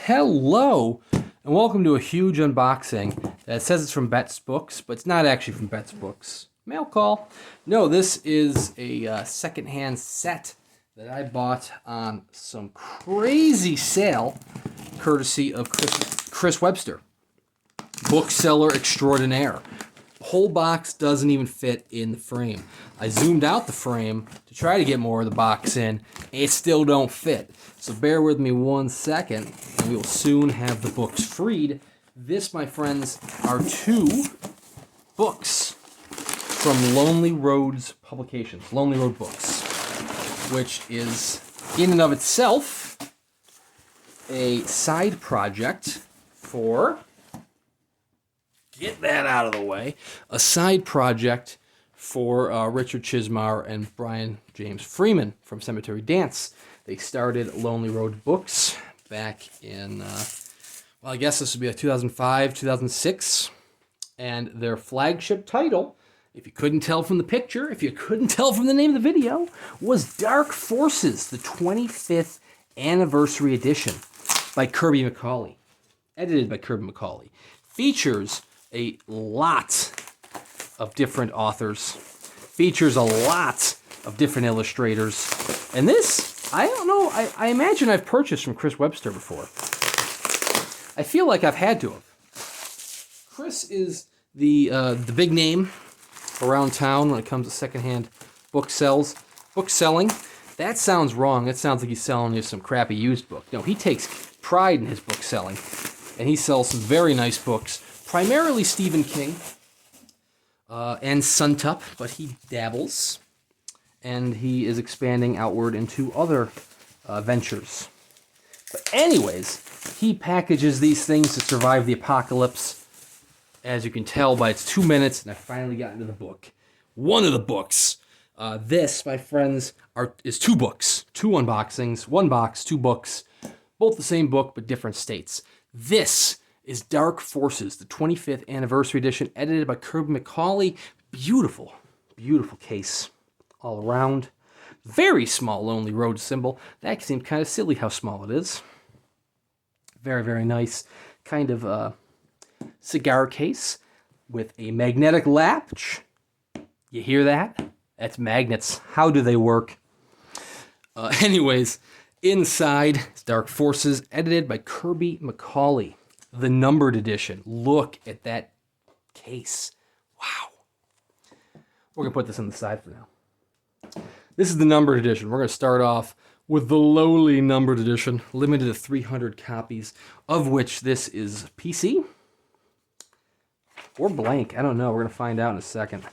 Hello, and welcome to a huge unboxing. It says it's from Bet's Books, but it's not actually from Bet's Books. Mail call. No, this is a secondhand set that I bought on some crazy sale, courtesy of Chris Webster, bookseller extraordinaire. The whole box doesn't even fit in the frame. I zoomed out the frame to try to get more of the box in. It still don't fit. So bear with me 1 second, and we will soon have the books freed. This, my friends, are two books from Lonely Roads Publications, Lonely Road Books, which is, in and of itself, a side project for, get that out of the way, a side project for Richard Chismar and Brian James Freeman from Cemetery Dance. They started Lonely Road Books back in, well, I guess this would be like 2005, 2006. And their flagship title, if you couldn't tell from the picture, if you couldn't tell from the name of the video, was Dark Forces, the 25th Anniversary Edition by Kirby McCauley. Edited by Kirby McCauley. Features a lot of different authors. Features a lot of different illustrators. And this, I don't know, I imagine I've purchased from Chris Webster before. I feel like I've had to have. Chris is the big name around town when it comes to secondhand book selling. That sounds wrong. That sounds like he's selling you some crappy used book. No, he takes pride in his book selling. And he sells some very nice books. Primarily Stephen King and Suntup, but he dabbles. And he is expanding outward into other ventures. But anyways, he packages these things to survive the apocalypse. As you can tell by its 2 minutes, and I finally got into the book. One of the books. This, my friends, is two books. Two unboxings. One box, two books. Both the same book, but different states. This is Dark Forces, the 25th Anniversary Edition, edited by Kirby McCauley. Beautiful, beautiful case all around. Very small Lonely Road symbol. That seemed kind of silly how small it is. Very, very nice kind of cigar case with a magnetic latch. You hear that? That's magnets. How do they work? Anyways, inside is Dark Forces, edited by Kirby McCauley. The numbered edition. Look at that case. Wow. We're going to put this on the side for now. This is the numbered edition. We're going to start off with the lowly numbered edition, limited to 300 copies, of which this is PC or blank. I don't know. We're going to find out in a second.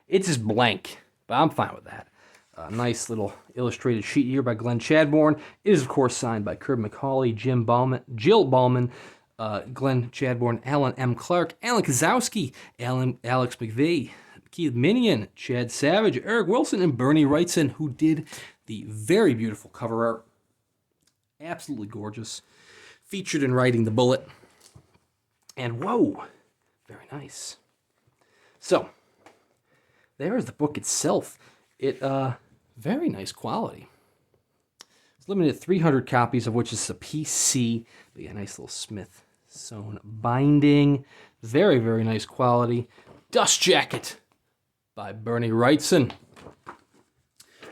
It's just blank, but I'm fine with that. A nice little illustrated sheet here by Glenn Chadbourne. It is, of course, signed by Kirby McCauley, Jill Bauman, Glenn Chadbourne, Alan M. Clark, Alan Koszowski, Alex McVey, Keith Minnion, Chad Savage, Erik Wilson, and Bernie Wrightson, who did the very beautiful cover art. Absolutely gorgeous. Featured in Riding the Bullet. And whoa, very nice. So, there's the book itself. Very nice quality. It's limited to 300 copies, of which is a PC. But yeah, nice little Smith sewn binding. Very, very nice quality. Dust Jacket by Bernie Wrightson.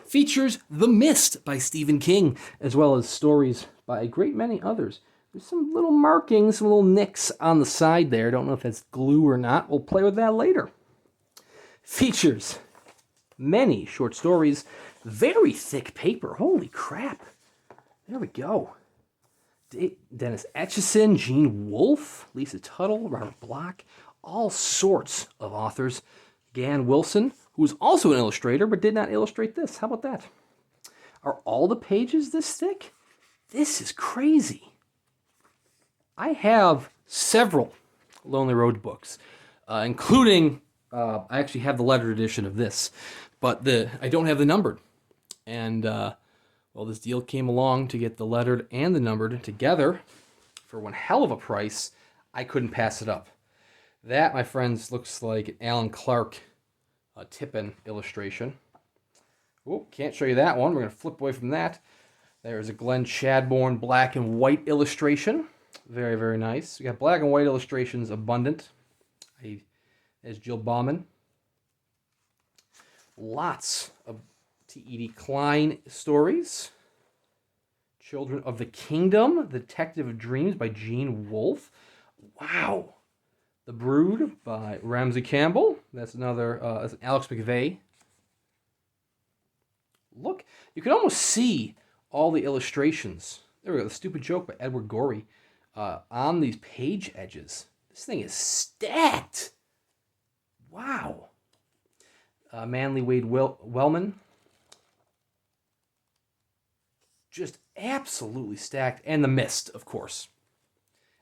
Features The Mist by Stephen King, as well as stories by a great many others. There's some little markings, some little nicks on the side there. Don't know if that's glue or not. We'll play with that later. Features many short stories. Very thick paper. Holy crap. There we go. Dennis Etchison, Gene Wolfe, Lisa Tuttle, Robert Bloch, all sorts of authors. Gan Wilson, who is also an illustrator, but did not illustrate this. How about that? Are all the pages this thick? This is crazy. I have several Lonely Road books, including, I actually have the lettered edition of this, but I don't have the numbered. And, well, this deal came along to get the lettered and the numbered together for one hell of a price. I couldn't pass it up. That, my friends, looks like an Alan Clark Tippin illustration. Oh, can't show you that one. We're going to flip away from that. There's a Glenn Chadbourne black and white illustration. Very, very nice. We got black and white illustrations abundant. There's Jill Bauman. Lots of T.E.D. Klein stories. Children of the Kingdom, The Detective of Dreams by Gene Wolfe. Wow. The Brood by Ramsey Campbell. That's another, Alex McVey. Look, you can almost see all the illustrations. There we go, The Stupid Joke by Edward Gorey on these page edges. This thing is stacked. Wow. Manly Wade Wellman. Just absolutely stacked. And The Mist, of course.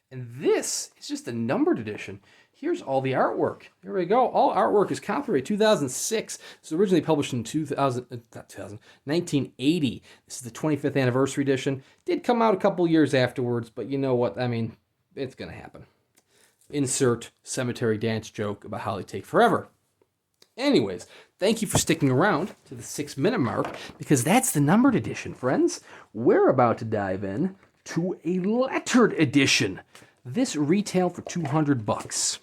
And this is just a numbered edition. Here's all the artwork. Here we go. All artwork is copyright 2006. It was originally published in 1980. This is the 25th anniversary edition. Did come out a couple years afterwards, but you know what? I mean, it's going to happen. Insert cemetery dance joke about how they take forever. Anyways, thank you for sticking around to the 6-minute mark, because that's the numbered edition, friends. We're about to dive in to a lettered edition. This retailed for $200.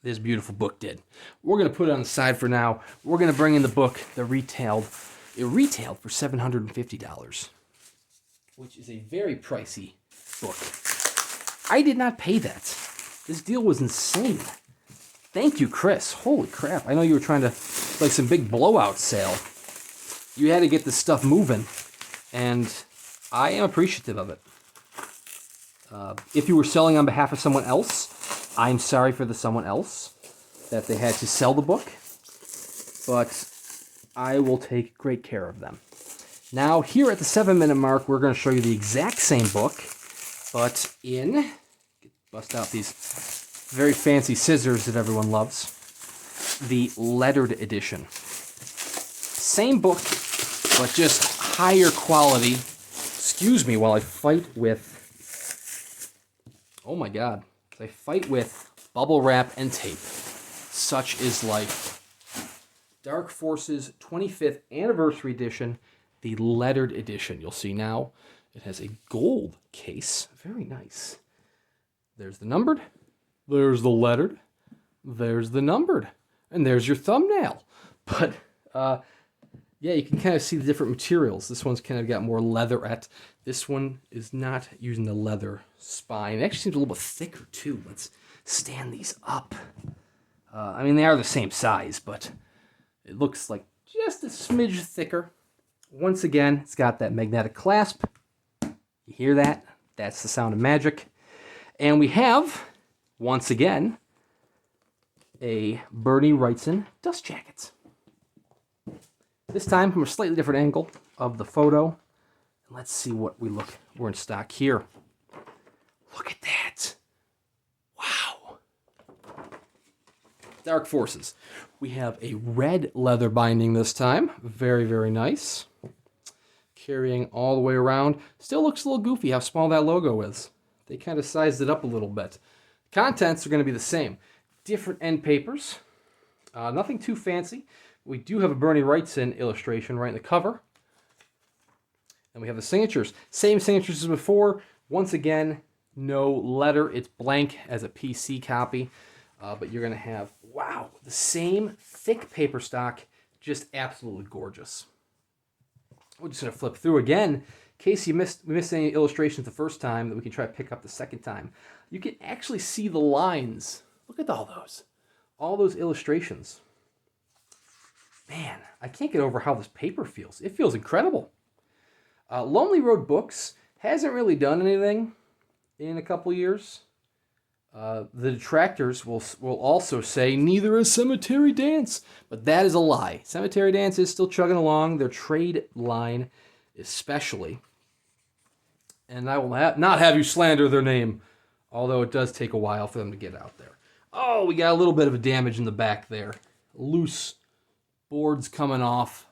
This beautiful book did. We're going to put it on the side for now. We're going to bring in the book that retailed for $750, which is a very pricey book. I did not pay that. This deal was insane. Thank you, Chris. Holy crap. I know you were trying to, like some big blowout sale. You had to get this stuff moving, and I am appreciative of it. If you were selling on behalf of someone else, I'm sorry for the someone else that they had to sell the book, but I will take great care of them. Now, here at the 7-minute mark, we're going to show you the exact same book, but bust out these very fancy scissors that everyone loves, the lettered edition. Same book, but just higher quality. Excuse me while I fight with... Oh my God. I fight with bubble wrap and tape. Such is life. Dark Forces 25th Anniversary Edition, the lettered edition. You'll see now it has a gold case. Very nice. There's the numbered. There's the lettered. There's the numbered. And there's your thumbnail. But, yeah, you can kind of see the different materials. This one's kind of got more leatherette. This one is not using the leather spine. It actually seems a little bit thicker, too. Let's stand these up. I mean, they are the same size, but it looks like just a smidge thicker. Once again, it's got that magnetic clasp. You hear that? That's the sound of magic. And we have, once again, a Bernie Wrightson dust jacket. This time from a slightly different angle of the photo. Let's see what we're in stock here. Look at that. Wow. Dark Forces. We have a red leather binding this time. Very, very nice. Carrying all the way around. Still looks a little goofy how small that logo is. They kind of sized it up a little bit. Contents are going to be the same. Different end papers. Nothing too fancy. We do have a Bernie Wrightson illustration right in the cover. And we have the signatures. Same signatures as before. Once again, no letter. It's blank as a PC copy. But you're going to have, wow, the same thick paper stock. Just absolutely gorgeous. We're just going to flip through again. In case we missed any illustrations the first time that we can try to pick up the second time. You can actually see the lines. Look at all those. All those illustrations. Man, I can't get over how this paper feels. It feels incredible. Lonely Road Books hasn't really done anything in a couple years. The detractors will also say neither is Cemetery Dance, but that is a lie. Cemetery Dance is still chugging along, their trade line especially. And I will not have you slander their name, although it does take a while for them to get out there. Oh, we got a little bit of a damage in the back there. Loose boards coming off,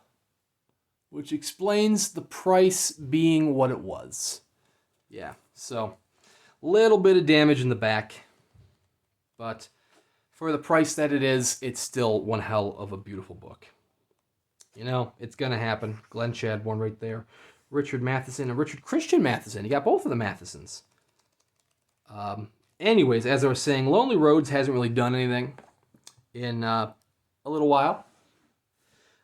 which explains the price being what it was. Yeah, so little bit of damage in the back, but for the price that it is, it's still one hell of a beautiful book. You know, it's going to happen. Glenn Chadbourne right there. Richard Matheson and Richard Christian Matheson. You got both of the Mathesons. Anyways, as I was saying, Lonely Roads hasn't really done anything in a little while.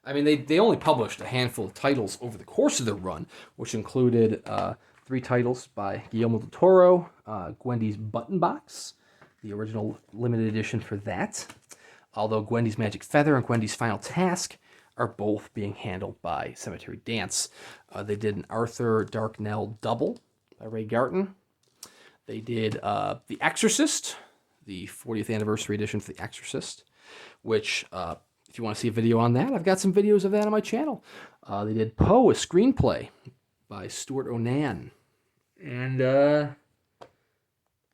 I mean, they only published a handful of titles over the course of their run, which included 3 titles by Guillermo del Toro, Gwendy's Button Box, the original limited edition for that. Although Gwendy's Magic Feather and Gwendy's Final Task are both being handled by Cemetery Dance. They did an Arthur Darknell double by Ray Garton. They did The Exorcist, the 40th anniversary edition for The Exorcist, which, if you want to see a video on that, I've got some videos of that on my channel. They did Poe, a screenplay by Stuart Onan. And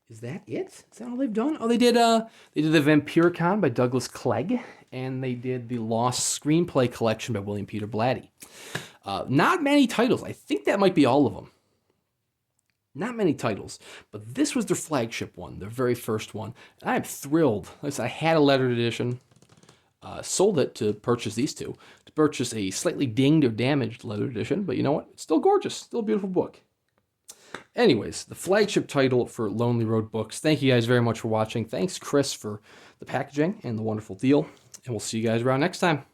is that it? Is that all they've done? Oh, they did The Vampiricon by Douglas Clegg, and they did the Lost Screenplay Collection by William Peter Blatty. Not many titles. I think that might be all of them. Not many titles, but this was their flagship one, their very first one. And I'm thrilled. I had a lettered edition, sold it to purchase these two, to purchase a slightly dinged or damaged lettered edition, but you know what? It's still gorgeous, still a beautiful book. Anyways, the flagship title for Lonely Road Books. Thank you guys very much for watching. Thanks, Chris, for the packaging and the wonderful deal, and we'll see you guys around next time.